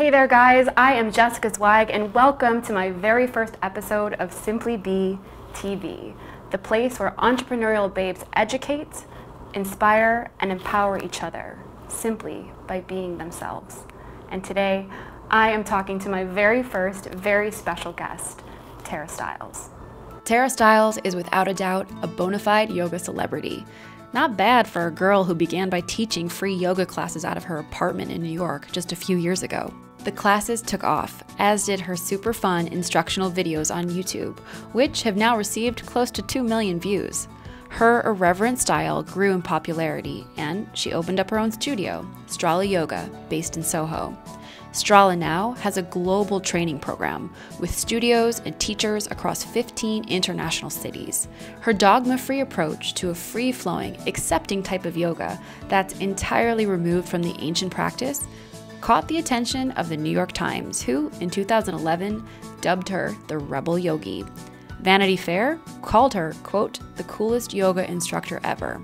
Hey there guys, I am Jessica Zweig and welcome to my very first episode of SimplyBe TV, the place where entrepreneurial babes educate, inspire, and empower each other simply by being themselves. And today, I am talking to my very first, very special guest, Tara Stiles. Tara Stiles is without a doubt a bona fide yoga celebrity. Not bad for a girl who began by teaching free yoga classes out of her apartment in New York just a few years ago. The classes took off, as did her super fun instructional videos on YouTube, which have now received close to 2 million views. Her irreverent style grew in popularity, and she opened up her own studio, Strala Yoga, based in Soho. Strala now has a global training program with studios and teachers across 15 international cities. Her dogma-free approach to a free-flowing, accepting type of yoga that's entirely removed from the ancient practice caught the attention of the New York Times, who, in 2011, dubbed her the Rebel Yogi. Vanity Fair called her, quote, the coolest yoga instructor ever.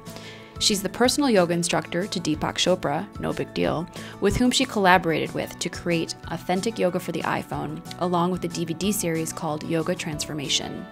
She's the personal yoga instructor to Deepak Chopra, no big deal, with whom she collaborated with to create authentic yoga for the iPhone, along with a DVD series called Yoga Transformation.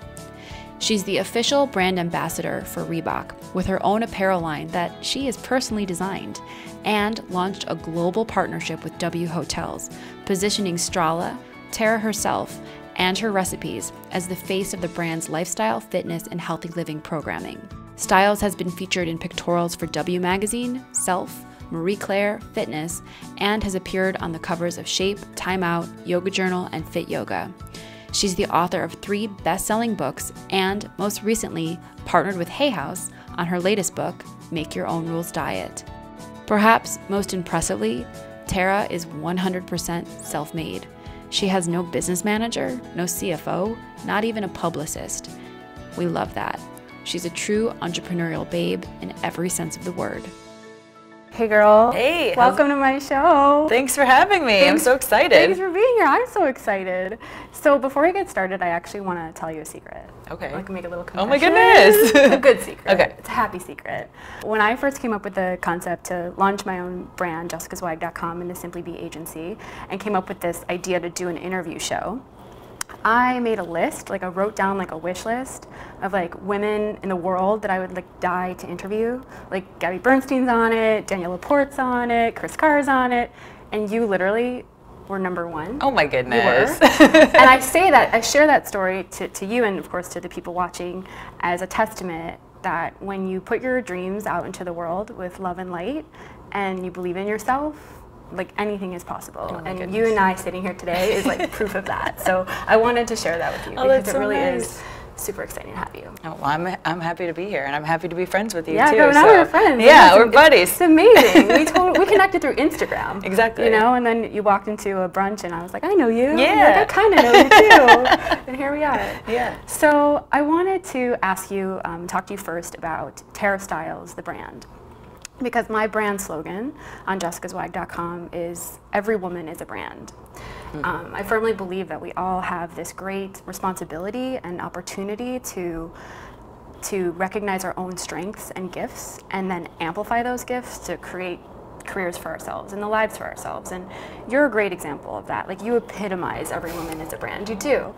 She's the official brand ambassador for Reebok, with her own apparel line that she has personally designed, and launched a global partnership with W Hotels, positioning Strala, Tara herself, and her recipes as the face of the brand's lifestyle, fitness, and healthy living programming. Stiles has been featured in pictorials for W Magazine, Self, Marie Claire, Fitness, and has appeared on the covers of Shape, Time Out, Yoga Journal, and Fit Yoga. She's the author of 3 best-selling books and, most recently, partnered with Hay House on her latest book, Make Your Own Rules Diet. Perhaps most impressively, Tara is 100% self-made. She has no business manager, no CFO, not even a publicist. We love that. She's a true entrepreneurial babe in every sense of the word. Hey girl. Hey. Welcome to my show. Thanks for having me. I'm so excited. Thanks for being here. I'm so excited. So before we get started, I actually want to tell you a secret. Okay. I can make a little confession. Oh my goodness. It's a good secret. Okay. It's a happy secret. When I first came up with the concept to launch my own brand, jessicazweig.com, and the SimplyBe agency, and came up with this idea to do an interview show, I made a list, I wrote down a wish list of women in the world that I would die to interview. Gabby Bernstein's on it, Danielle LaPorte's on it, Chris Carr's on it, and you literally were #1. Oh my goodness. You were. And I share that story to you and of course to the people watching as a testament that when you put your dreams out into the world with love and light and you believe in yourself, anything is possible. Oh and goodness. You and I sitting here today is proof of that. So I wanted to share that with you because it so really nice. is super exciting to have you. Oh, well, I'm happy to be here, and I'm happy to be friends with you yeah, too. Yeah, now we're friends. Yeah, we're buddies. It's amazing. we connected through Instagram. Exactly. You know, and then you walked into a brunch, and I was like, I know you. Yeah. I kind of know you too. And here we are. Yeah. So I wanted to ask you, talk to you first about Tara Stiles, the brand. Because my brand slogan on jessicazweig.com is every woman is a brand. I firmly believe that we all have this great responsibility and opportunity to recognize our own strengths and gifts and then amplify those gifts to create careers for ourselves and the lives for ourselves. And you're a great example of that. You epitomize every woman is a brand. You do.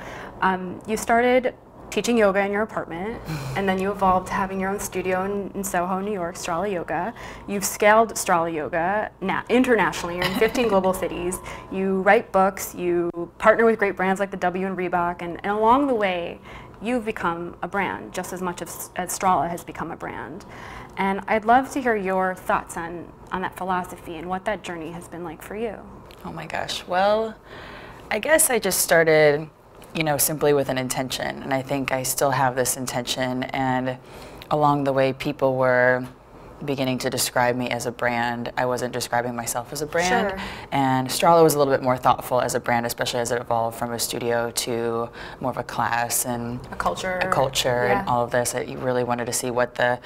You started teaching yoga in your apartment, and then you evolved to having your own studio in Soho, New York, Strala Yoga. You've scaled Strala Yoga internationally. You're in 15 global cities. You write books. You partner with great brands like the W and Reebok, and along the way, you've become a brand just as much as Strala has become a brand. And I'd love to hear your thoughts on that philosophy and what that journey has been like for you. Oh my gosh. Well, I guess I just started simply with an intention, and I think I still have this intention, and along the way people were beginning to describe me as a brand. I wasn't describing myself as a brand. Sure. And Strala was a little bit more thoughtful as a brand, especially as it evolved from a studio to more of a class and a culture yeah. And all of this. You really wanted to see what the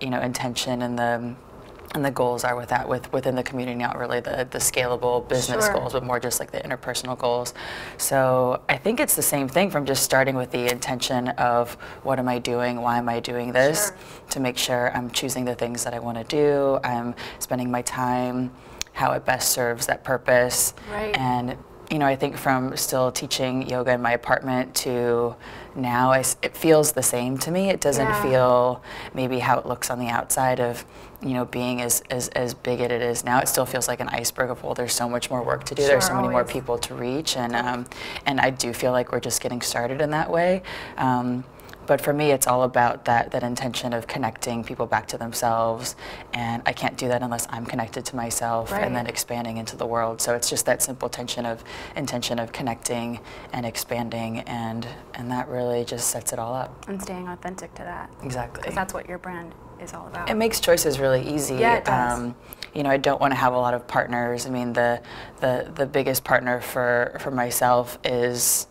intention and the goals are with that within the community, not really the scalable business Sure. goals, but more just the interpersonal goals. So I think it's the same thing from just starting with the intention of what am I doing, why am I doing this, Sure. to make sure I'm choosing the things that I want to do, I'm spending my time how it best serves that purpose. Right. And you know, I think from still teaching yoga in my apartment to now, it feels the same to me. It doesn't feel maybe how it looks on the outside of, you know, being as big as it is now. It still feels like an iceberg of, well, there's so much more work to do. There's so many more people to reach, and I do feel like we're just getting started in that way. But for me, it's all about that intention of connecting people back to themselves, and I can't do that unless I'm connected to myself, and then expanding into the world. So it's just that simple intention of connecting and expanding, and that really just sets it all up. And staying authentic to that. Exactly. Because that's what your brand is all about. It makes choices really easy. Yeah, it does. You know, I don't want to have a lot of partners. I mean, the biggest partner for myself is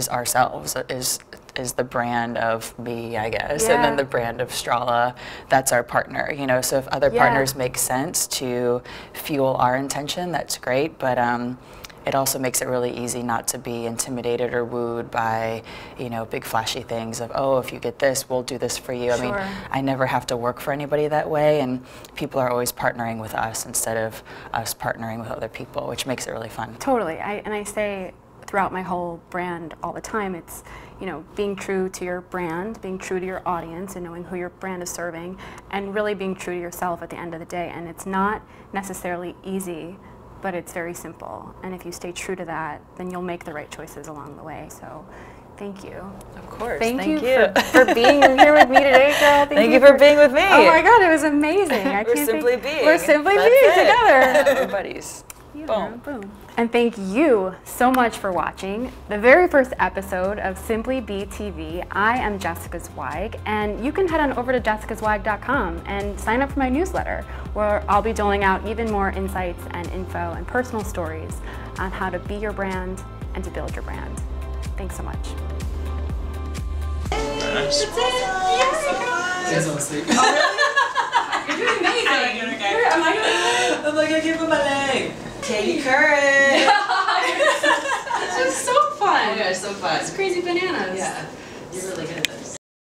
ourselves, is the brand of me, I guess, and then the brand of Strala. That's our partner, you know. So if other partners make sense to fuel our intention, that's great. But it also makes it really easy not to be intimidated or wooed by, you know, big flashy things of, oh, if you get this, we'll do this for you. I mean, I never have to work for anybody that way, and people are always partnering with us instead of us partnering with other people, which makes it really fun. Totally. I say throughout my whole brand all the time, it's, you know, being true to your brand, being true to your audience, and knowing who your brand is serving, and really being true to yourself at the end of the day. And it's not necessarily easy, but it's very simple. And if you stay true to that, then you'll make the right choices along the way. So thank you. Of course. Thank you. For being here with me today, girl. Thank you for being with me. Oh my God, it was amazing. We're simply being. We're simply being together. We're buddies. Boom. Boom. And thank you so much for watching the very first episode of SimplyBe TV. I am Jessica Zweig, and you can head on over to jessicazweig.com and sign up for my newsletter, where I'll be doling out even more insights and info and personal stories on how to be your brand and to build your brand. Thanks so much. Nice. That's it. You guys all asleep. You're doing amazing. Okay. Am I doing I'm like, I can't put my leg. Katie Curran. This is so fun. Oh, yeah, it's so fun. It's crazy bananas. Yeah, you're really good at this.